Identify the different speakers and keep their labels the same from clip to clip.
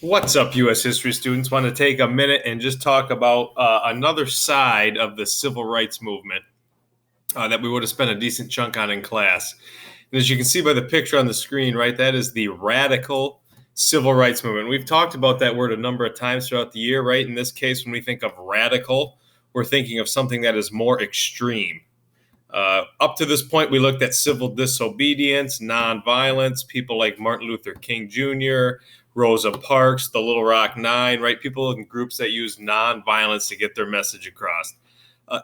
Speaker 1: What's up, U.S. history students? Want to take a minute and just talk about another side of the civil rights movement that we would have spent a decent chunk on in class. And as you can see by the picture on the screen, right, that is the radical civil rights movement. We've talked about that word a number of times throughout the year, right? In this case, when we think of radical, we're thinking of something that is more extreme. Up to this point, we looked at civil disobedience, nonviolence, people like Martin Luther King Jr., Rosa Parks, the Little Rock Nine, right? People in groups that use nonviolence to get their message across.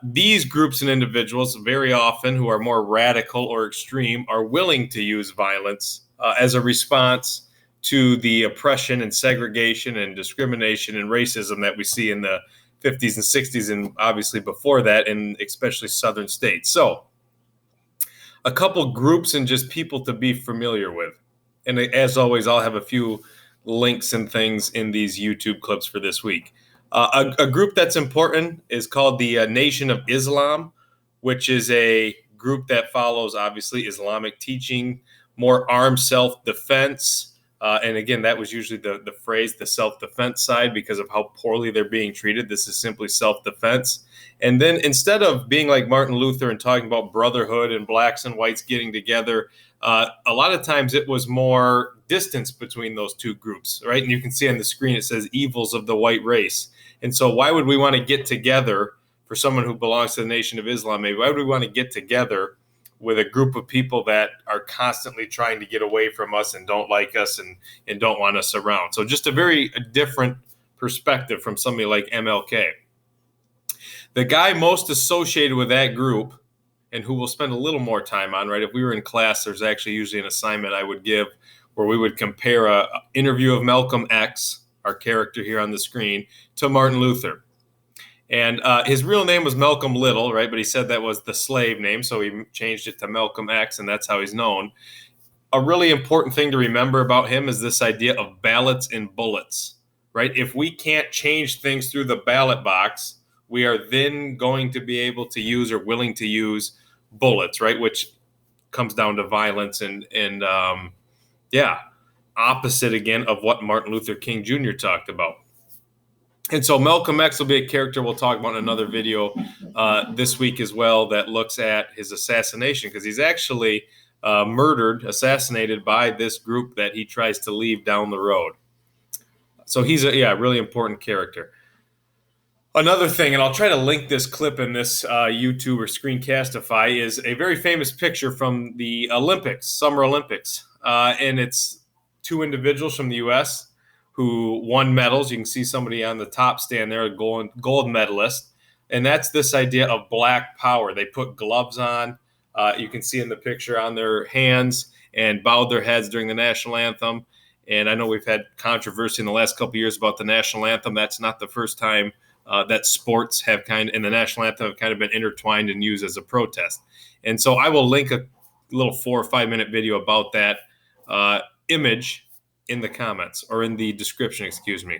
Speaker 1: These groups and individuals, very often who are more radical or extreme, are willing to use violence as a response to the oppression and segregation and discrimination and racism that we see in the 50s and 60s, and obviously before that, in especially southern states. So, a couple groups and just people to be familiar with. And as always, I'll have a few links and things in these YouTube clips for this week. A group that's important is called the Nation of Islam, which is a group that follows, obviously, Islamic teaching, more armed self-defense. And again, that was usually the phrase, the self-defense side, because of how poorly they're being treated. This is simply self-defense. And then instead of being like Martin Luther and talking about brotherhood and blacks and whites getting together, a lot of times it was more distance between those two groups, right? And you can see on the screen it says evils of the white race. And so why would we want to get together for someone who belongs to the Nation of Islam? Maybe why would we want to get together with a group of people that are constantly trying to get away from us and don't like us and don't want us around? So just a very different perspective from somebody like MLK. The guy most associated with that group, and who we'll spend a little more time on, right? If we were in class, there's actually usually an assignment I would give where we would compare a interview of Malcolm X, our character here on the screen, to Martin Luther. And his real name was Malcolm Little, right? But he said that was the slave name, so he changed it to Malcolm X, and that's how he's known. A really important thing to remember about him is this idea of ballots and bullets, right? If we can't change things through the ballot box, we are then going to be able to use or willing to use bullets, right? Which comes down to violence and opposite again of what Martin Luther King Jr. talked about. And so Malcolm X will be a character we'll talk about in another video this week as well that looks at his assassination, because he's actually assassinated by this group that he tries to leave down the road. So he's a really important character. Another thing, and I'll try to link this clip in this YouTube or Screencastify, is a very famous picture from the Olympics, Summer Olympics. And it's two individuals from the U.S. who won medals. You can see somebody on the top stand there, a gold medalist. And that's this idea of black power. They put gloves on, you can see in the picture, on their hands, and bowed their heads during the national anthem. And I know we've had controversy in the last couple of years about the national anthem. That's not the first time that sports have and the national anthem have kind of been intertwined and used as a protest. And so I will link a little 4 or 5 minute video about that image in the comments, or in the description, excuse me.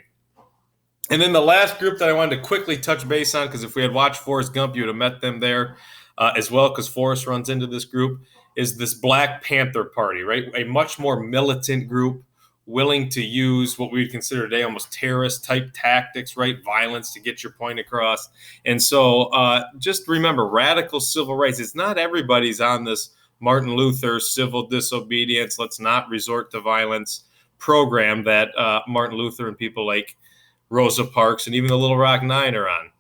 Speaker 1: And then the last group that I wanted to quickly touch base on, because if we had watched Forrest Gump, you would have met them there as well, because Forrest runs into this group, is this Black Panther Party, right? A much more militant group, willing to use what we would consider today almost terrorist type tactics, right? Violence to get your point across. And so just remember, radical civil rights, it's not everybody's on this Martin Luther civil disobedience, let's not resort to violence program that Martin Luther and people like Rosa Parks and even the Little Rock Nine are on.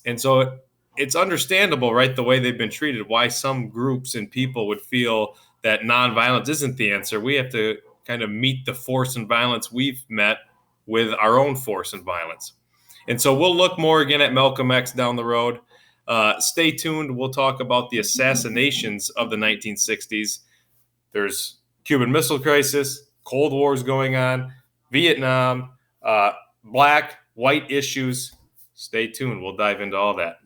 Speaker 1: And so it's understandable, right, the way they've been treated, why some groups and people would feel that nonviolence isn't the answer. We have to kind of meet the force and violence we've met with our own force and violence. And so we'll look more again at Malcolm X down the road. Stay tuned. We'll talk about the assassinations of the 1960s. There's Cuban Missile Crisis, Cold War's going on, Vietnam, black, white issues. Stay tuned. We'll dive into all that.